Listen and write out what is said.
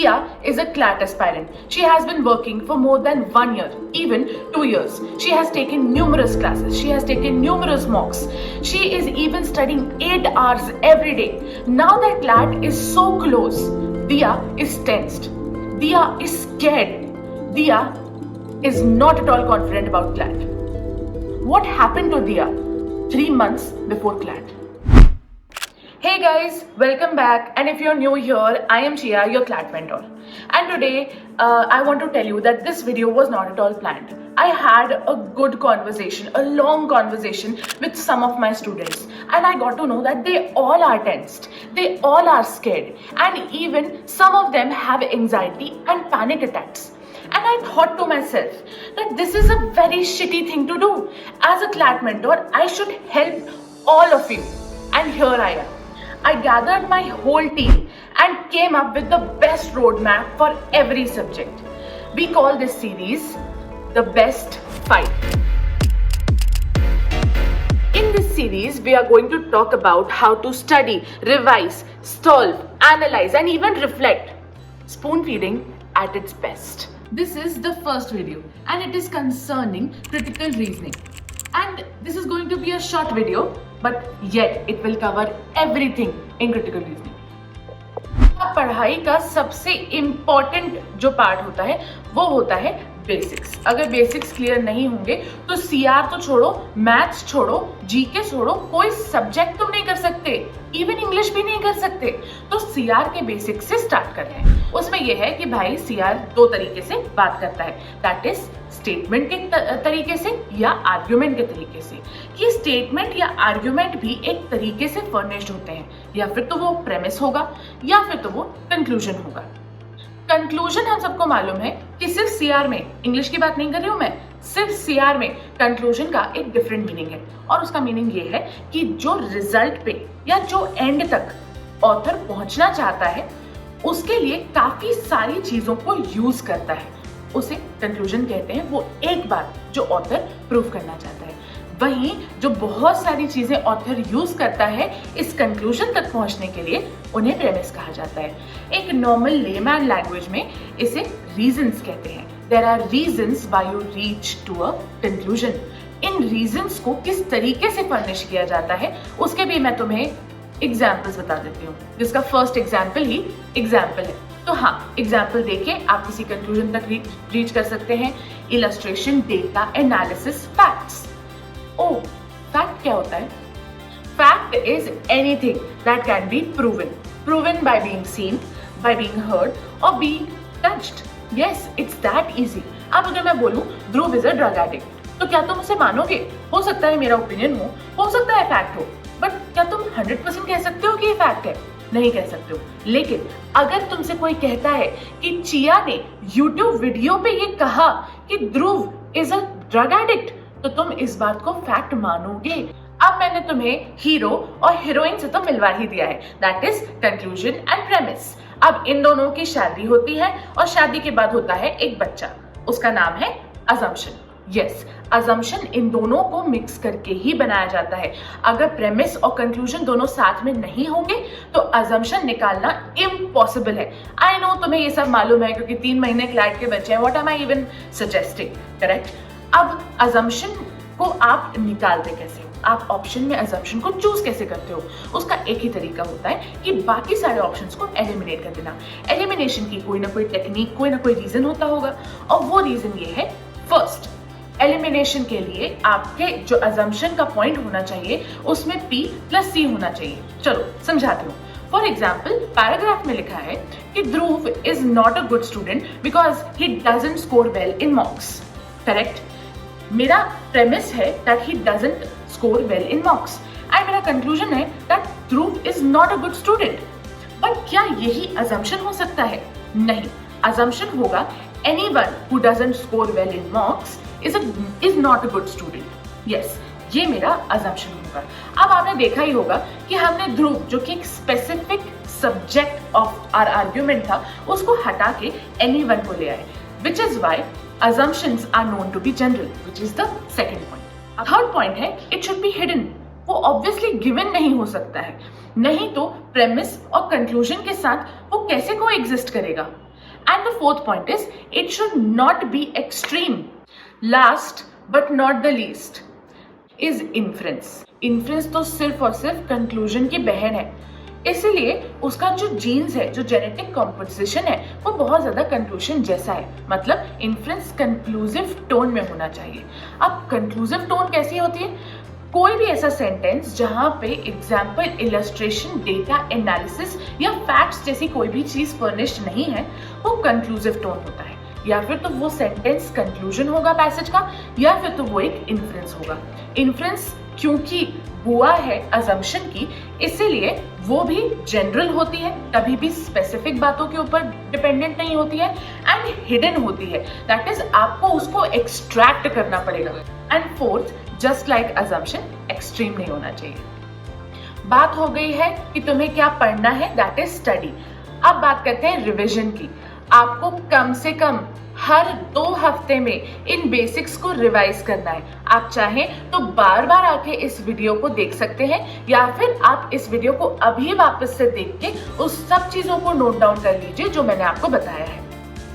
Dia is a CLAT aspirant. She has been working for more than 1 year, even 2 years. She has taken numerous classes. She has taken numerous mocks. She is even studying 8 hours every day. Now that CLAT is so close, Dia is tensed. Dia is scared. Dia is not at all confident about CLAT. What happened to Dia 3 months before CLAT? Hey guys, welcome back, and if you're new here, I am Chia, your CLAT mentor, and today I want to tell you that this video was not at all planned. I had a good conversation, a long conversation with some of my students, and I got to know that they all are tensed, they all are scared, and even some of them have anxiety and panic attacks. And I thought to myself that this is a very shitty thing to do. As a CLAT mentor, I should help all of you, and here I am. I gathered my whole team and came up with the best roadmap for every subject. We call this series The Best 5. In this series, we are going to talk about how to study, revise, solve, analyze, and even reflect. Spoon feeding at its best. This is the first video, and it is concerning critical reasoning. And this is going to be a short video, but yet it will cover everything in critical reasoning. पढ़ाई का सबसे important जो part होता है वो होता है basics. अगर बेसिक्स क्लियर नहीं होंगे तो सीआर तो छोड़ो, मैथ्स छोड़ो, जीके छोड़ो, कोई सब्जेक्ट तुम नहीं कर सकते, इवन इंग्लिश भी नहीं कर सकते. तो सीआर के बेसिक्स से स्टार्ट करते हैं. उसमें यह है कि भाई सीआर दो तरीके से बात करता है, दैट इज स्टेटमेंट के तरीके से या आर्ग्यूमेंट के तरीके से. ये स्टेटमेंट या आर्ग्यूमेंट भी एक तरीके से फर्निश्ड होते हैं, या फिर तो वो प्रेमिस होगा या फिर तो वो कंक्लूजन होगा. कंक्लूजन हम सबको मालूम है कि सिर्फ सीआर में, इंग्लिश की बात नहीं कर रही हूं मैं, सिर्फ सीआर में कंक्लूजन का एक डिफरेंट मीनिंग है. और उसका मीनिंग ये है कि जो रिजल्ट पे या जो एंड तक ऑथर पहुंचना चाहता है उसके लिए काफी सारी चीजों को यूज करता है, उसे कंक्लूजन कहते हैं. वो एक बात जो ऑथर प्रूव करना चाहता है. वहीं जो बहुत सारी चीजें ऑथर यूज करता है इस कंक्लूजन तक पहुंचने के लिए, उन्हें प्रेमिस कहा जाता है. एक नॉर्मल लेमैन लैंग्वेज में इसे रीजंस कहते हैं. There are reasons why you reach to a conclusion. इन रीजंस को किस तरीके से फर्निश किया जाता है उसके भी मैं तुम्हें एग्जाम्पल्स बता देती हूँ, जिसका फर्स्ट एग्जाम्पल ही एग्जाम्पल है. तो हाँ, एग्जाम्पल देके आप किसी कंक्लूजन तक रीच कर सकते हैं. Illustration, data, analysis, facts. Oh, fact क्या होता है? Fact is anything that can be proven by being seen, by being heard और being touched. Yes, it's that easy. अब अगर मैं बोलूं Dhruv is a drug addict, तो क्या तुम उसे मानोगे? हो सकता है मेरा ओपिनियन हो सकता है फैक्ट हो, बट क्या तुम 100% कह सकते हो कि ये फैक्ट है? नहीं कह सकते हो. लेकिन अगर तुमसे कोई कहता है कि चिया ने YouTube वीडियो पे ये कहा कि Dhruv is a drug addict, तो तुम इस बात को फैक्ट मानोगे. अब मैंने तुम्हें हीरो और हीरोइन से तो मिलवा ही दिया है, that is conclusion and premise. अब इन दोनों की शादी होती है और शादी के बाद होता है एक बच्चा, उसका नाम है अजम्पशन. यस, अजम्पशन इन दोनों को मिक्स करके ही बनाया जाता है. अगर प्रेमिस और कंक्लूजन दोनों साथ में नहीं होंगे तो अजम्पशन निकालना इम्पॉसिबल है. आई नो तुम्हें ये सब मालूम है क्योंकि 3 महीने क्लैट के बच्चे हैं. What am I even suggesting, correct? अब अजम्पशन को आप निकालते कैसे? आप ऑप्शन में अजम्पशन को चूज कैसे करते हो? उसका एक ही तरीका होता है कि बाकी सारे ऑप्शंस को एलिमिनेट कर देना. एलिमिनेशन की कोई ना कोई टेक्निक, कोई ना कोई रीजन होता होगा, और वो रीजन ये है, फर्स्ट, एलिमिनेशन के लिए आपके जो अजम्पशन का पॉइंट होना चाहिए उसमें P + C होना चाहिए. चलो समझाती हूँ. फॉर एग्जाम्पल, पैराग्राफ में लिखा है कि Dhruv is not a good student because he doesn't score well in mocks. Correct? मेरा प्रेमिस है that he doesn't score well in mocks, and मेरा कंक्लूजन है that Dhruv is not a good student. पर क्या यही अजम्पशन हो सकता है? नहीं. अजम्पशन होगा anyone who doesn't score well in mocks is not a good student. Yes, ये मेरा assumption होगा. अब आपने देखा ही होगा कि हमने ध्रुव, जो कि एक specific subject of our argument था, उसको हटा के anyone को ले आए, which is why assumptions are known to be general, which is the second point. Third point है it should be hidden. वो ऑब्वियसली गिवन नहीं हो सकता है, नहीं तो प्रेमिस और कंक्लूजन के साथ वो कैसे को एग्जिस्ट करेगा. And the fourth point is, it should not be extreme. Last but not the least is inference. Inference तो सिर्फ और सिर्फ कंक्लूजन की बहन है, इसलिए उसका जो जीन्स है, जो जेनेटिक कॉम्पोजिशन है, वो बहुत ज्यादा कंक्लूजन जैसा है. मतलब इन्फ्रेंस कंक्लूसिव टोन में होना चाहिए. अब कंक्लूसिव टोन कैसी होती है? कोई भी ऐसा सेंटेंस जहां पे एग्जाम्पल, इलस्ट्रेशन, डेटा एनालिसिस या फैक्ट्स जैसी कोई भी चीज फर्निश्ड नहीं है, वो कंक्लूसिव टोन होता है. या फिर तो वो सेंटेंस कंक्लूजन होगा पैसेज का, या फिर तो वो एक इन्फ्रेंस होगा. इन्फ्रेंस क्योंकि हुआ है अजम्पशन की, इसीलिए वो भी जनरल होती है, कभी भी स्पेसिफिक बातों के ऊपर डिपेंडेंट नहीं होती है, एंड हिडन होती है. दैट इज आपको उसको एक्सट्रैक्ट करना पड़ेगा. And fourth, just like assumption, extreme नहीं होना चाहिए. बात हो गई है कि तुम्हें क्या पढ़ना है, दैट इज स्टडी. अब बात करते हैं रिविजन की. आपको कम से कम हर 2 हफ्ते में इन बेसिक्स को रिवाइज करना है. आप चाहें तो बार बार आके इस वीडियो को देख सकते हैं, या फिर आप इस वीडियो को अभी वापस से देख के उस सब चीजों को नोट डाउन कर लीजिए जो मैंने आपको बताया है.